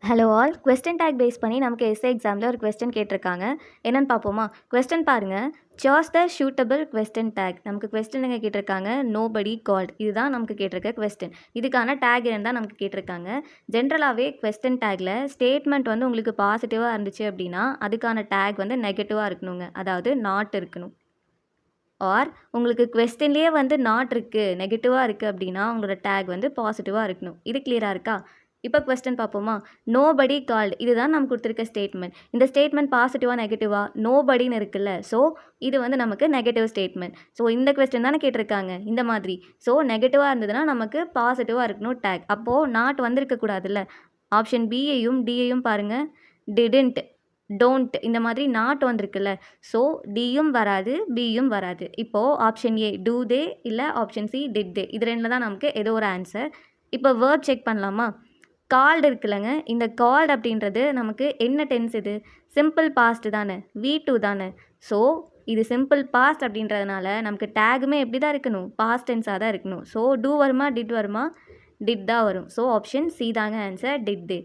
Hello all. Question tag base பண்ணி நமக்கு S A எக்ஸாமில் ஒரு கொஸ்டின் கேட்டிருக்காங்க. என்னென்னு பார்ப்போமா? கொஸ்டின் பாருங்கள். சாஸ் த ஷூட்டபிள் கொஸ்டின் டேக். நமக்கு கொஸ்டின் எங்கே கேட்டிருக்காங்க? Nobody called. இதுதான் நமக்கு கேட்டிருக்க கொஸ்டின். இதுக்கான டேக் என்ன தான் நமக்கு கேட்டிருக்காங்க. ஜென்ரலாகவே கொஸ்டின் டேக்கில் ஸ்டேட்மெண்ட் வந்து உங்களுக்கு பாசிட்டிவாக இருந்துச்சு அப்படின்னா அதுக்கான டேக் வந்து நெகட்டிவாக இருக்கணுங்க. அதாவது நாட் இருக்கணும். ஆர் உங்களுக்கு கொஸ்டின்லேயே வந்து நாட் இருக்குது, நெகட்டிவாக இருக்குது அப்படின்னா உங்களோட டேக் வந்து பாசிட்டிவாக இருக்கணும். இது கிளியராக இருக்கா? இப்போ கொஸ்டின் பார்ப்போமா? Nobody called. இதுதான் நம்ம கொடுத்துருக்க ஸ்டேட்மெண்ட். இந்த ஸ்டேட்மெண்ட் பாசிட்டிவா நெகட்டிவா? நோபடின்னு இருக்குல்ல. ஸோ இது வந்து நமக்கு நெகட்டிவ் ஸ்டேட்மெண்ட். ஸோ இந்த கொஸ்டின் தானே கேட்டிருக்காங்க இந்த மாதிரி. ஸோ நெகட்டிவாக இருந்ததுன்னா நமக்கு பாசிட்டிவாக இருக்கணும் டேக். அப்போது நாட் வந்திருக்கக்கூடாதுல்ல. ஆப்ஷன் பியையும் டியையும் பாருங்கள். டிடன்ட், டோன்ட் இந்த மாதிரி நாட் வந்திருக்குல்ல. ஸோ டியும் வராது, பியும் வராது. இப்போது ஆப்ஷன் ஏ டூ தே இல்லை ஆப்ஷன் சி டிட் தே. இது ரெண்டில் தான் நமக்கு ஏதோ ஒரு ஆன்சர். இப்போ வேர்ப் செக் பண்ணலாமா? கால்டு இருக்குல்லங்க. இந்த கால்டு அப்படின்றது நமக்கு என்ன டென்ஸ் இது? சிம்பிள் பாஸ்ட் தானே, V2 தானே. ஸோ இது சிம்பிள் பாஸ்ட் அப்படின்றதுனால நமக்கு டேகுமே எப்படி தான் இருக்கணும்? பாஸ்ட் டென்ஸாக தான் இருக்கணும். ஸோ டூ வருமா டிட் வருமா? டிட் தான் வரும். ஸோ ஆப்ஷன் சி தாங்க ஆன்சர், டிட் தே.